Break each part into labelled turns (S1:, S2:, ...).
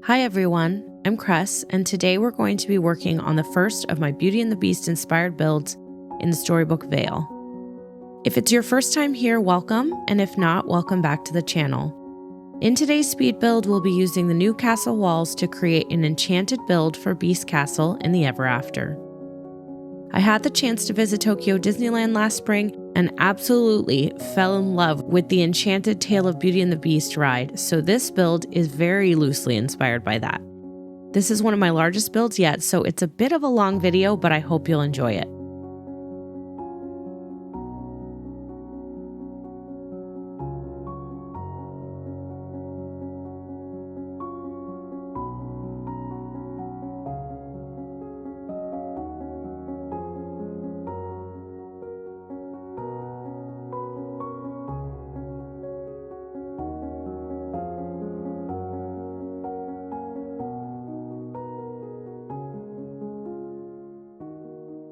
S1: Hi everyone, I'm Cress, and today we're going to be working on the first of my Beauty and the Beast inspired builds in the storybook Veil. If it's your first time here, welcome, and if not, welcome back to the channel. In today's speed build, we'll be using the new castle walls to create an enchanted build for Beast Castle in the EVERAFTER. I had the chance to visit Tokyo Disneyland last spring and absolutely fell in love with the Enchanted Tale of Beauty and the Beast ride, so this build is very loosely inspired by that. This is one of my largest builds yet, so it's a bit of a long video, but I hope you'll enjoy it.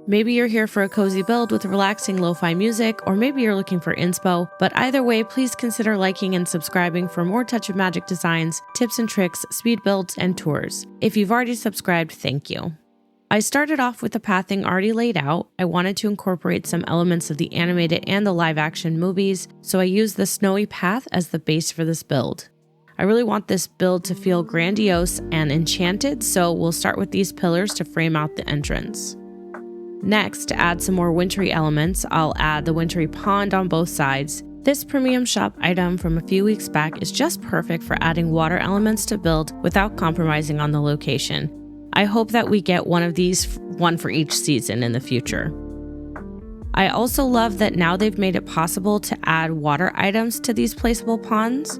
S1: Maybe you're here for a cozy build with relaxing lo-fi music, or maybe you're looking for inspo, but either way, please consider liking and subscribing for more Touch of Magic designs, tips and tricks, speed builds, and tours. If you've already subscribed, thank you. I started off with the pathing already laid out. I wanted to incorporate some elements of the animated and the live-action movies, so I used the snowy path as the base for this build. I really want this build to feel grandiose and enchanted, so we'll start with these pillars to frame out the entrance. Next, to add some more wintry elements, I'll add the wintry pond on both sides. This premium shop item from a few weeks back is just perfect for adding water elements to build without compromising on the location. I hope that we get one of these, one for each season in the future. I also love that now they've made it possible to add water items to these placeable ponds.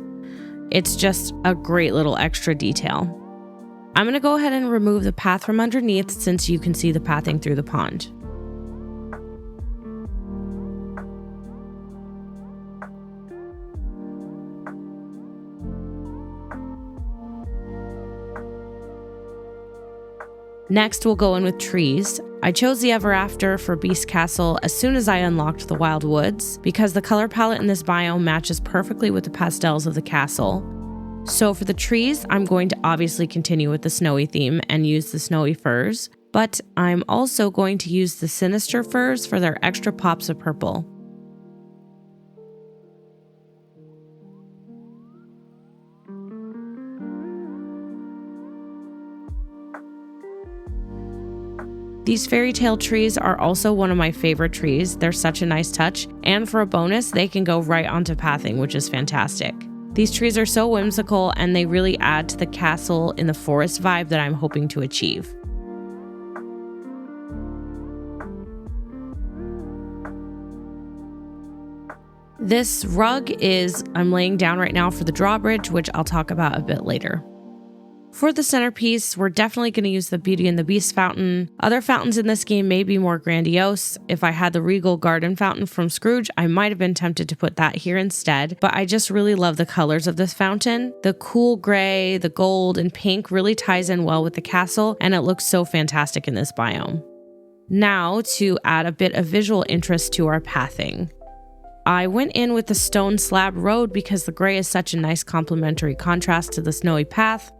S1: It's just a great little extra detail. I'm going to go ahead and remove the path from underneath since you can see the pathing through the pond. Next, we'll go in with trees. I chose the EVERAFTER for Beast Castle as soon as I unlocked the Wild Woods because the color palette in this biome matches perfectly with the pastels of the castle. So for the trees, I'm going to obviously continue with the snowy theme and use the snowy firs, but I'm also going to use the sinister firs for their extra pops of purple. These fairy tale trees are also one of my favorite trees. They're such a nice touch, and for a bonus, they can go right onto pathing, which is fantastic. These trees are so whimsical and they really add to the castle in the forest vibe that I'm hoping to achieve. This rug I'm laying down right now for the Drawbridge, which I'll talk about a bit later. For the centerpiece, we're definitely going to use the Beauty and the Beast fountain. Other fountains in this game may be more grandiose. If I had the Regal Garden fountain from Scrooge, I might have been tempted to put that here instead, but I just really love the colors of this fountain. The cool gray, the gold, and pink really ties in well with the castle, and it looks so fantastic in this biome. Now, to add a bit of visual interest to our pathing. I went in with the stone slab road because the gray is such a nice complementary contrast to the snowy path.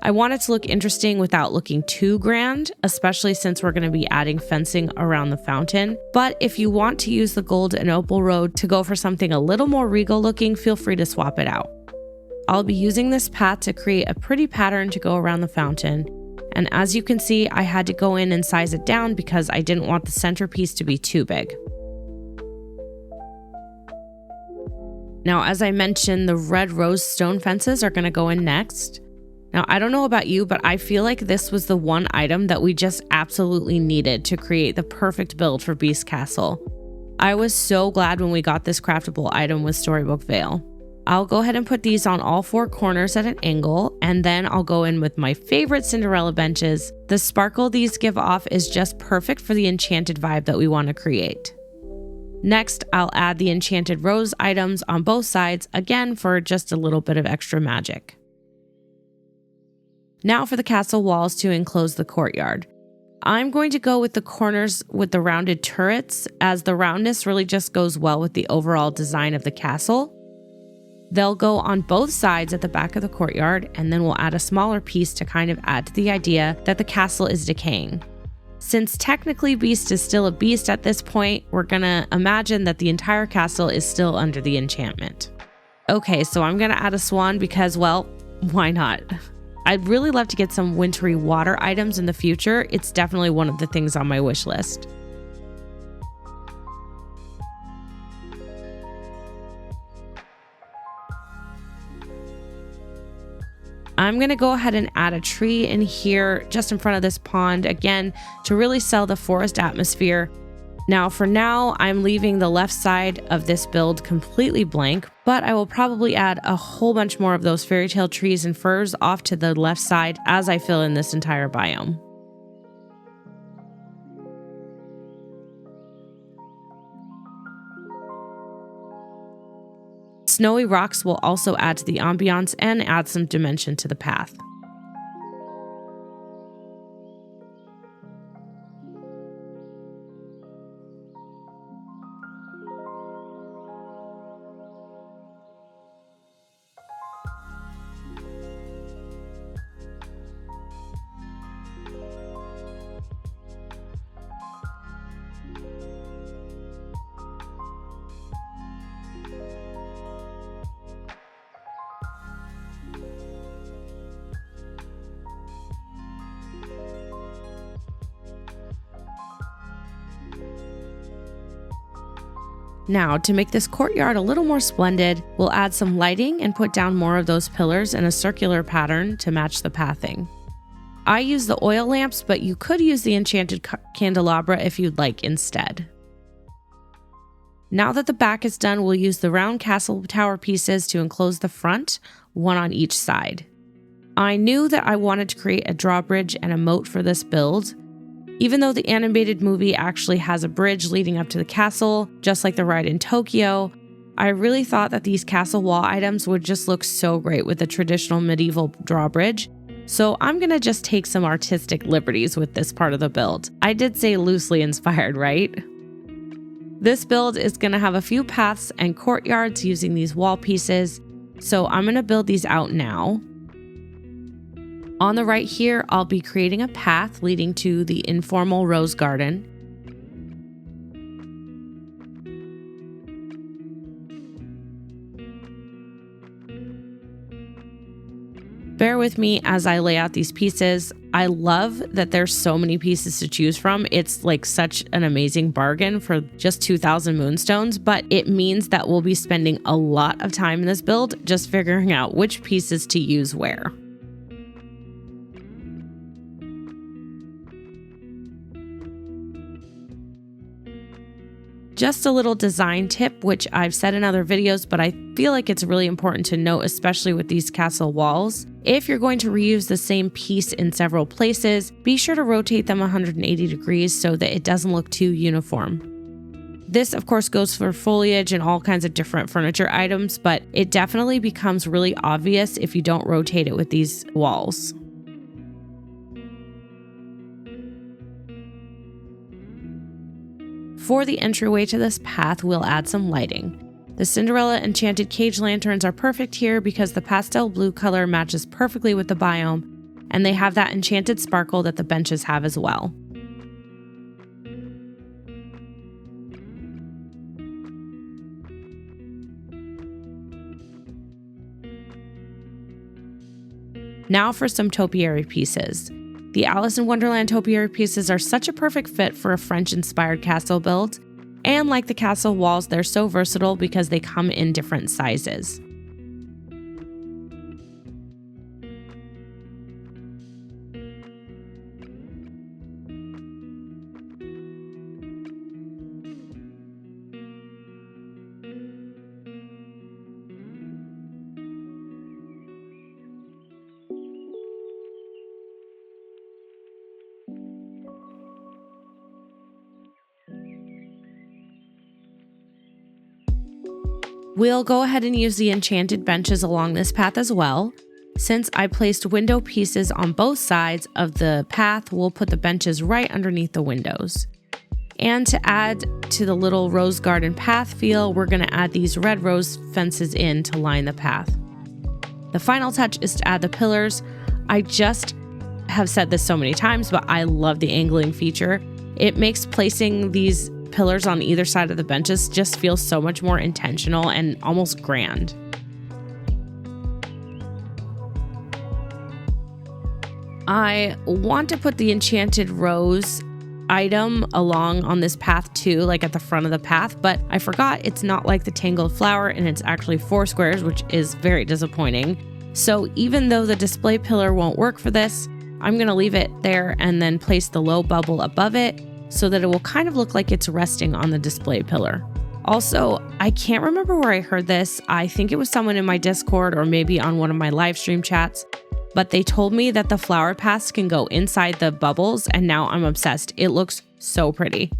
S1: I want it to look interesting without looking too grand, especially since we're going to be adding fencing around the fountain. But if you want to use the gold and opal road to go for something a little more regal looking, feel free to swap it out. I'll be using this path to create a pretty pattern to go around the fountain. And as you can see, I had to go in and size it down because I didn't want the centerpiece to be too big. Now, as I mentioned, the red rose stone fences are going to go in next. Now, I don't know about you, but I feel like this was the one item that we just absolutely needed to create the perfect build for Beast Castle. I was so glad when we got this craftable item with Storybook Veil. I'll go ahead and put these on all four corners at an angle, and then I'll go in with my favorite Cinderella benches. The sparkle these give off is just perfect for the enchanted vibe that we want to create. Next, I'll add the enchanted rose items on both sides, again for just a little bit of extra magic. Now for the castle walls to enclose the courtyard. I'm going to go with the corners with the rounded turrets, as the roundness really just goes well with the overall design of the castle. They'll go on both sides at the back of the courtyard, and then we'll add a smaller piece to kind of add to the idea that the castle is decaying. Since technically Beast is still a beast at this point, we're gonna imagine that the entire castle is still under the enchantment. Okay, so I'm gonna add a swan because, well, why not? I'd really love to get some wintry water items in the future. It's definitely one of the things on my wish list. I'm gonna go ahead and add a tree in here just in front of this pond, again, to really sell the forest atmosphere. Now, for now, I'm leaving the left side of this build completely blank, but I will probably add a whole bunch more of those fairy tale trees and firs off to the left side as I fill in this entire biome. Snowy rocks will also add to the ambiance and add some dimension to the path. Now, to make this courtyard a little more splendid, we'll add some lighting and put down more of those pillars in a circular pattern to match the pathing. I use the oil lamps, but you could use the enchanted candelabra if you'd like instead. Now that the back is done, we'll use the round castle tower pieces to enclose the front, one on each side. I knew that I wanted to create a drawbridge and a moat for this build. Even though the animated movie actually has a bridge leading up to the castle, just like the ride in Tokyo, I really thought that these castle wall items would just look so great with the traditional medieval drawbridge. So I'm gonna just take some artistic liberties with this part of the build. I did say loosely inspired, right? This build is gonna have a few paths and courtyards using these wall pieces, so I'm gonna build these out now. On the right here, I'll be creating a path leading to the Informal rose garden. Bear with me as I lay out these pieces. I love that there's so many pieces to choose from. It's like such an amazing bargain for just 2,000 moonstones, but it means that we'll be spending a lot of time in this build just figuring out which pieces to use where. Just a little design tip, which I've said in other videos, but I feel like it's really important to note, especially with these castle walls. If you're going to reuse the same piece in several places, be sure to rotate them 180 degrees so that it doesn't look too uniform. This, of course, goes for foliage and all kinds of different furniture items, but it definitely becomes really obvious if you don't rotate it with these walls. For the entryway to this path, we'll add some lighting. The Cinderella enchanted cage lanterns are perfect here because the pastel blue color matches perfectly with the biome, and they have that enchanted sparkle that the benches have as well. Now for some topiary pieces. The Alice in Wonderland topiary pieces are such a perfect fit for a French-inspired castle build, and like the castle walls, they're so versatile because they come in different sizes. We'll go ahead and use the enchanted benches along this path as well. Since I placed window pieces on both sides of the path, we'll put the benches right underneath the windows. And to add to the little rose garden path feel, we're going to add these red rose fences in to line the path. The final touch is to add the pillars. I just have said this so many times, but I love the angling feature. It makes placing these pillars on either side of the benches just feel so much more intentional and almost grand. I want to put the enchanted rose item along on this path too, like at the front of the path, but I forgot it's not like the tangled flower and it's actually 4 squares, which is very disappointing. So even though the display pillar won't work for this, I'm going to leave it there and then place the low bubble above it so that it will kind of look like it's resting on the display pillar. Also, I can't remember where I heard this. I think it was someone in my Discord or maybe on one of my live stream chats, but they told me that the flower paths can go inside the bubbles, and now I'm obsessed. It looks so pretty.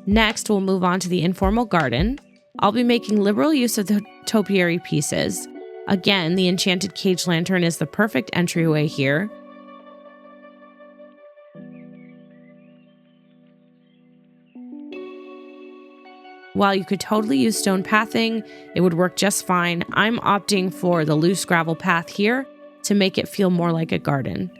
S1: Next, we'll move on to the informal garden. I'll be making liberal use of the topiary pieces. Again, the enchanted cage lantern is the perfect entryway here. While you could totally use stone pathing, it would work just fine. I'm opting for the loose gravel path here to make it feel more like a garden.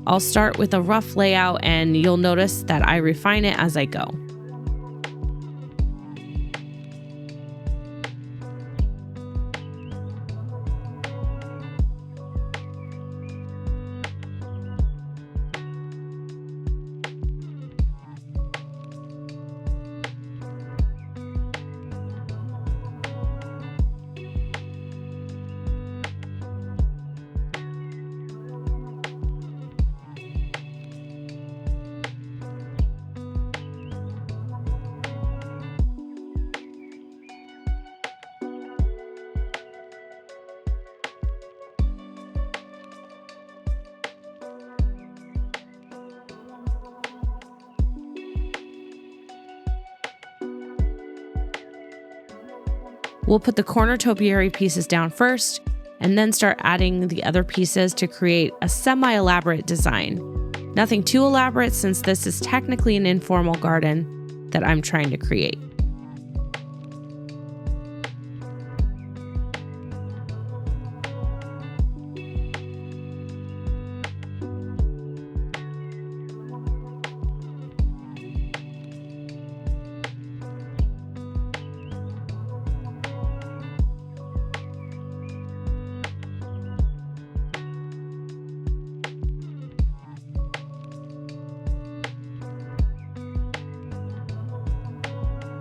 S1: I'll start with a rough layout and you'll notice that I refine it as I go. We'll put the corner topiary pieces down first, and then start adding the other pieces to create a semi-elaborate design. Nothing too elaborate since this is technically an informal garden that I'm trying to create.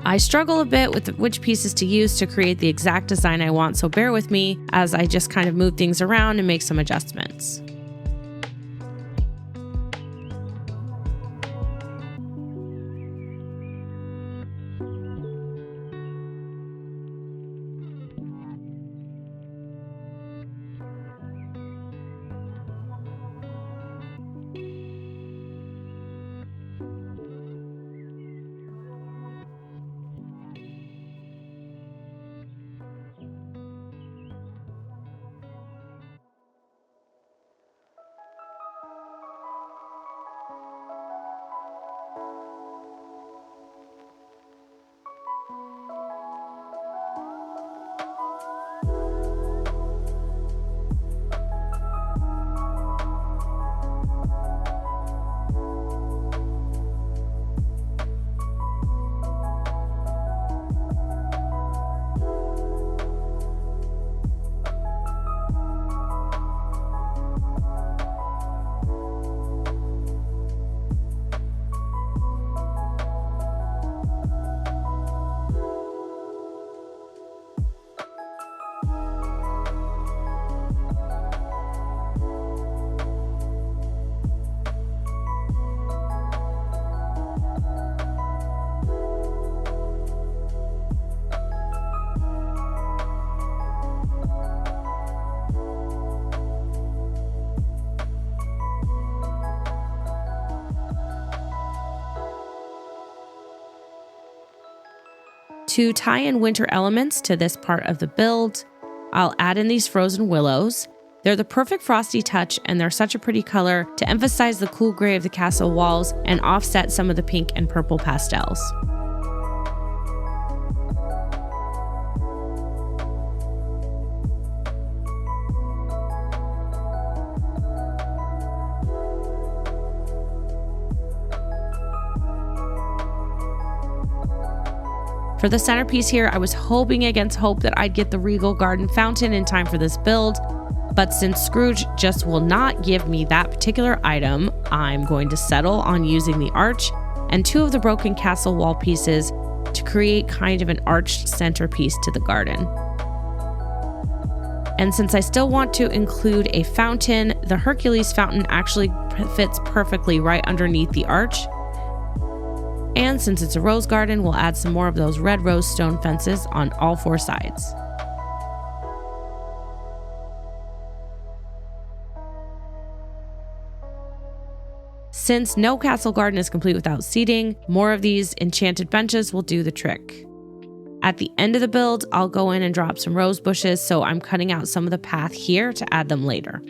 S1: I struggle a bit with which pieces to use to create the exact design I want, so bear with me as I just kind of move things around and make some adjustments. To tie in winter elements to this part of the build, I'll add in these frozen willows. They're the perfect frosty touch, and they're such a pretty color to emphasize the cool gray of the castle walls and offset some of the pink and purple pastels. For the centerpiece here, I was hoping against hope that I'd get the regal garden fountain in time for this build, but since Scrooge just will not give me that particular item, I'm going to settle on using the arch and 2 of the broken castle wall pieces to create kind of an arched centerpiece to the garden. And since I still want to include a fountain, the Hercules fountain actually fits perfectly right underneath the arch. And since it's a rose garden, we'll add some more of those red rose stone fences on all 4 sides. Since no castle garden is complete without seating, more of these enchanted benches will do the trick. At the end of the build, I'll go in and drop some rose bushes, so I'm cutting out some of the path here to add them later.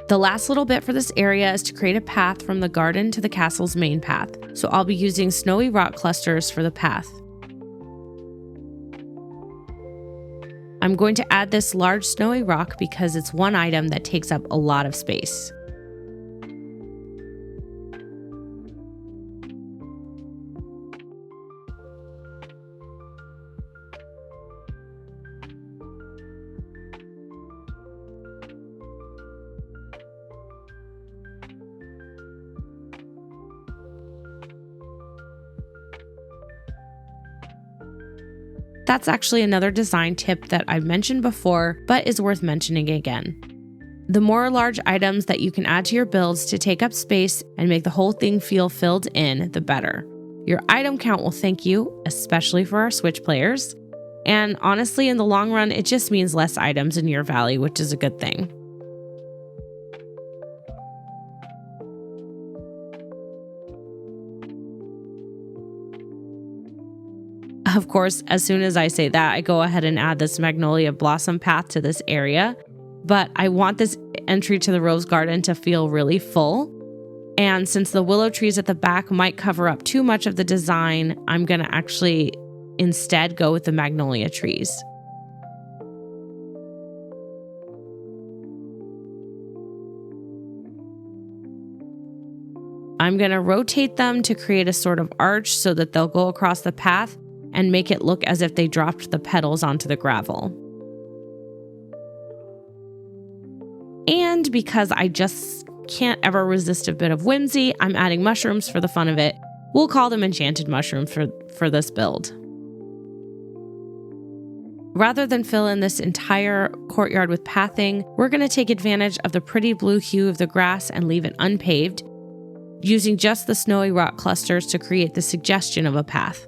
S1: The last little bit for this area is to create a path from the garden to the castle's main path, so I'll be using snowy rock clusters for the path. I'm going to add this large snowy rock because it's one item that takes up a lot of space. That's actually another design tip that I've mentioned before, but is worth mentioning again. The more large items that you can add to your builds to take up space and make the whole thing feel filled in, the better. Your item count will thank you, especially for our Switch players. And honestly, in the long run, it just means less items in your valley, which is a good thing. Of course, as soon as I say that, I go ahead and add this magnolia blossom path to this area, but I want this entry to the rose garden to feel really full. And since the willow trees at the back might cover up too much of the design, I'm going to actually instead go with the magnolia trees. I'm going to rotate them to create a sort of arch so that they'll go across the path and make it look as if they dropped the petals onto the gravel. And because I just can't ever resist a bit of whimsy, I'm adding mushrooms for the fun of it. We'll call them enchanted mushrooms for this build. Rather than fill in this entire courtyard with pathing, we're going to take advantage of the pretty blue hue of the grass and leave it unpaved, using just the snowy rock clusters to create the suggestion of a path.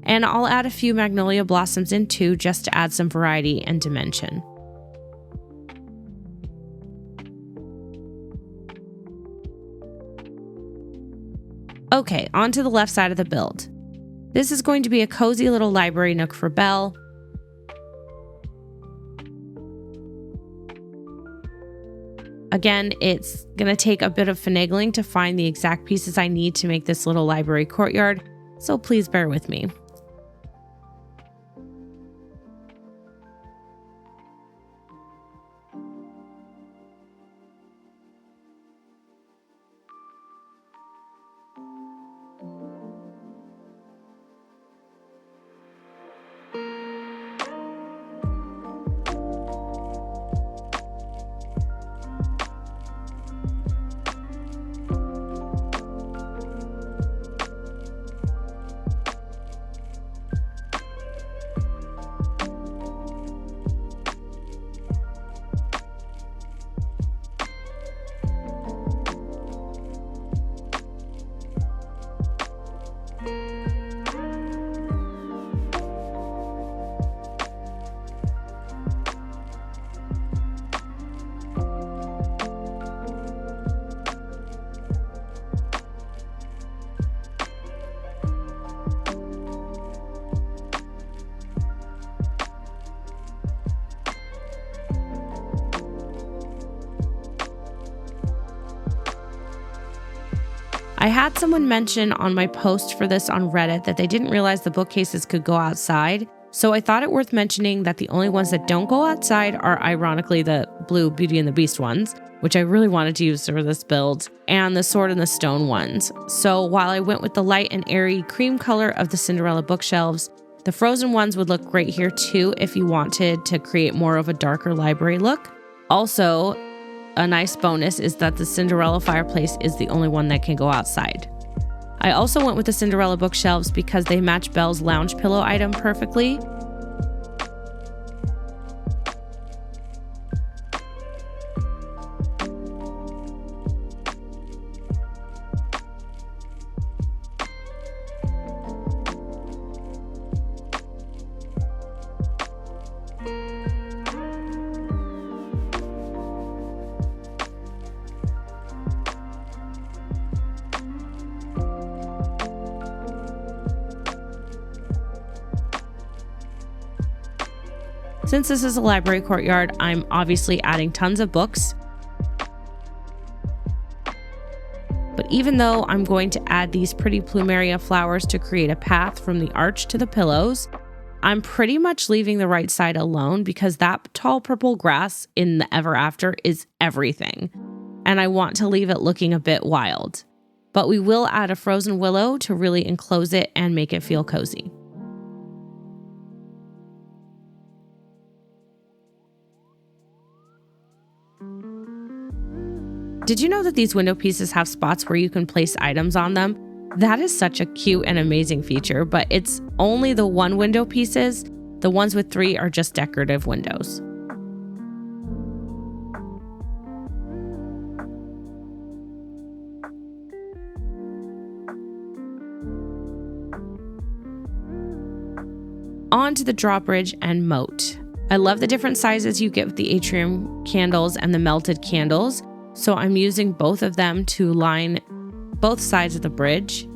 S1: And I'll add a few magnolia blossoms in too, just to add some variety and dimension. Okay, on to the left side of the build. This is going to be a cozy little library nook for Belle. Again, it's going to take a bit of finagling to find the exact pieces I need to make this little library courtyard, so please bear with me. I had someone mention on my post for this on Reddit that they didn't realize the bookcases could go outside, so I thought it worth mentioning that the only ones that don't go outside are ironically the blue Beauty and the Beast ones, which I really wanted to use for this build, and the Sword and the Stone ones. So while I went with the light and airy cream color of the Cinderella bookshelves, the frozen ones would look great here too if you wanted to create more of a darker library look. Also, a nice bonus is that the Cinderella fireplace is the only one that can go outside. I also went with the Cinderella bookshelves because they match Belle's lounge pillow item perfectly. Since this is a library courtyard, I'm obviously adding tons of books. But even though I'm going to add these pretty plumeria flowers to create a path from the arch to the pillows, I'm pretty much leaving the right side alone because that tall purple grass in the EVERAFTER is everything, and I want to leave it looking a bit wild. But we will add a frozen willow to really enclose it and make it feel cozy. Did you know that these window pieces have spots where you can place items on them? That is such a cute and amazing feature, but it's only the one window pieces. The ones with 3 are just decorative windows. On to the drawbridge and moat. I love the different sizes you get with the atrium candles and the melted candles. So I'm using both of them to line both sides of the bridge.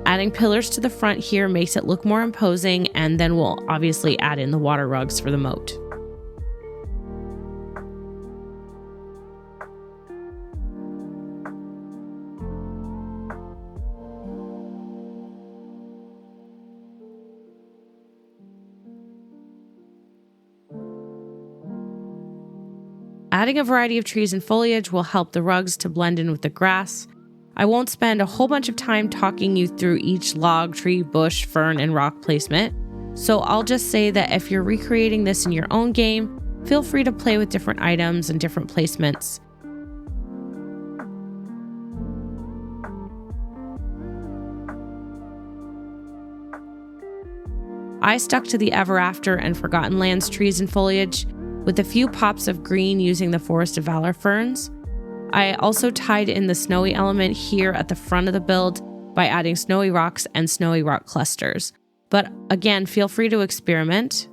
S1: Adding pillars to the front here makes it look more imposing, and then we'll obviously add in the water rugs for the moat. Adding a variety of trees and foliage will help the rugs to blend in with the grass. I won't spend a whole bunch of time talking you through each log, tree, bush, fern, and rock placement, so I'll just say that if you're recreating this in your own game, feel free to play with different items and different placements. I stuck to the EVERAFTER and Forgotten Lands trees and foliage, with a few pops of green using the Forest of Valor ferns. I also tied in the snowy element here at the front of the build by adding snowy rocks and snowy rock clusters. But again, feel free to experiment.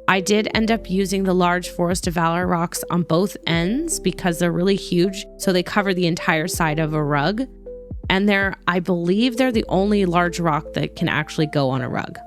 S1: I did end up using the large Forest of Valor rocks on both ends because they're really huge, so they cover the entire side of a rug. And I believe they're the only large rock that can actually go on a rug.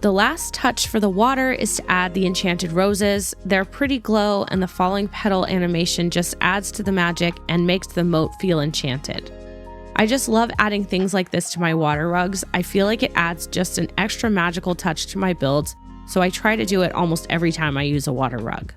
S1: The last touch for the water is to add the enchanted roses. They're pretty glow, and the falling petal animation just adds to the magic and makes the moat feel enchanted. I just love adding things like this to my water rugs. I feel like it adds just an extra magical touch to my builds, so I try to do it almost every time I use a water rug.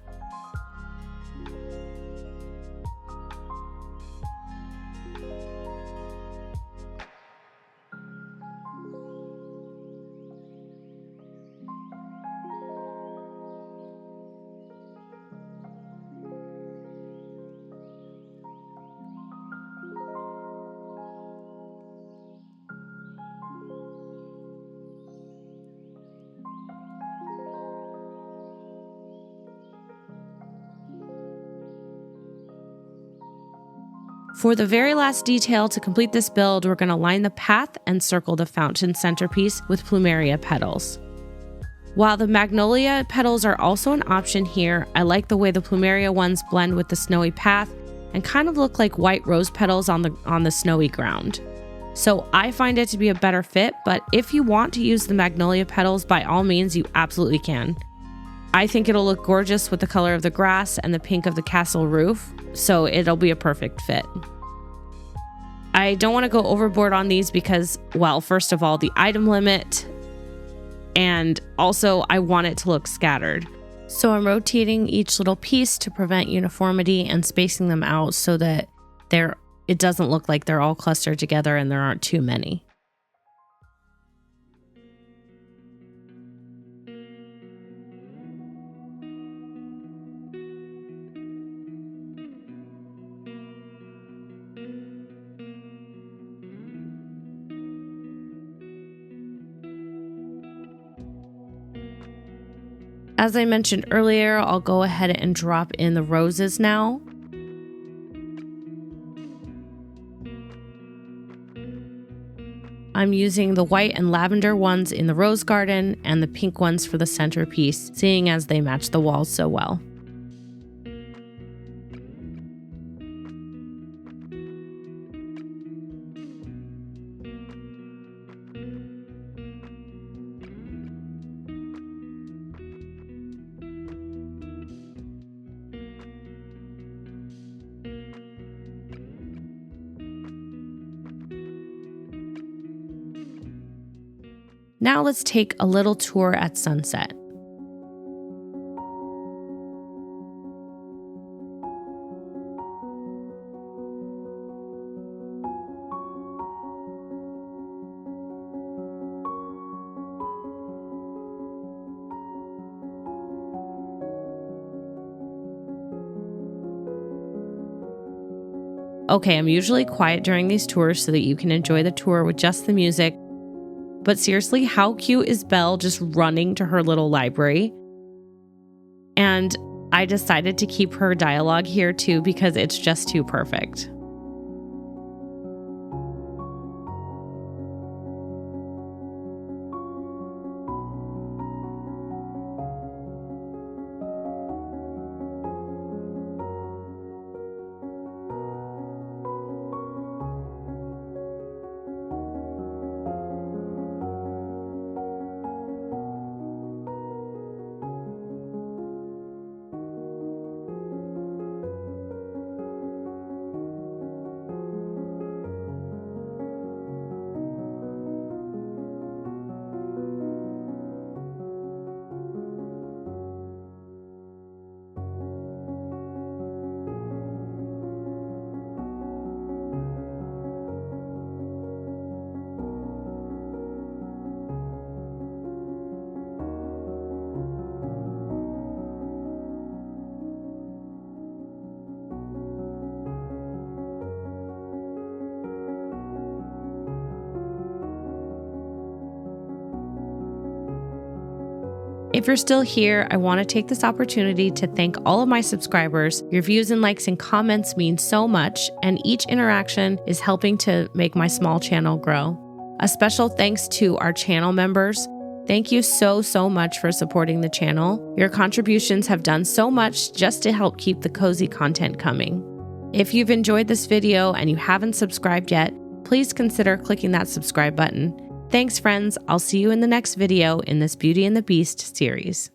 S1: For the very last detail to complete this build, we're going to line the path and circle the fountain centerpiece with plumeria petals. While the magnolia petals are also an option here, I like the way the plumeria ones blend with the snowy path and kind of look like white rose petals on the snowy ground. So I find it to be a better fit, but if you want to use the magnolia petals, by all means, you absolutely can. I think it'll look gorgeous with the color of the grass and the pink of the castle roof, so it'll be a perfect fit. I don't want to go overboard on these because, well, first of all, the item limit, and also I want it to look scattered. So I'm rotating each little piece to prevent uniformity and spacing them out so that it doesn't look like they're all clustered together and there aren't too many. As I mentioned earlier, I'll go ahead and drop in the roses now. I'm using the white and lavender ones in the rose garden and the pink ones for the centerpiece, seeing as they match the walls so well. Now let's take a little tour at sunset. Okay, I'm usually quiet during these tours so that you can enjoy the tour with just the music. But seriously, how cute is Belle just running to her little library? And I decided to keep her dialogue here too because it's just too perfect. If you're still here, I want to take this opportunity to thank all of my subscribers. Your views and likes and comments mean so much, and each interaction is helping to make my small channel grow. A special thanks to our channel members. Thank you so much for supporting the channel. Your contributions have done so much just to help keep the cozy content coming. If you've enjoyed this video and you haven't subscribed yet, please consider clicking that subscribe button. Thanks, friends. I'll see you in the next video in this Beauty and the Beast series.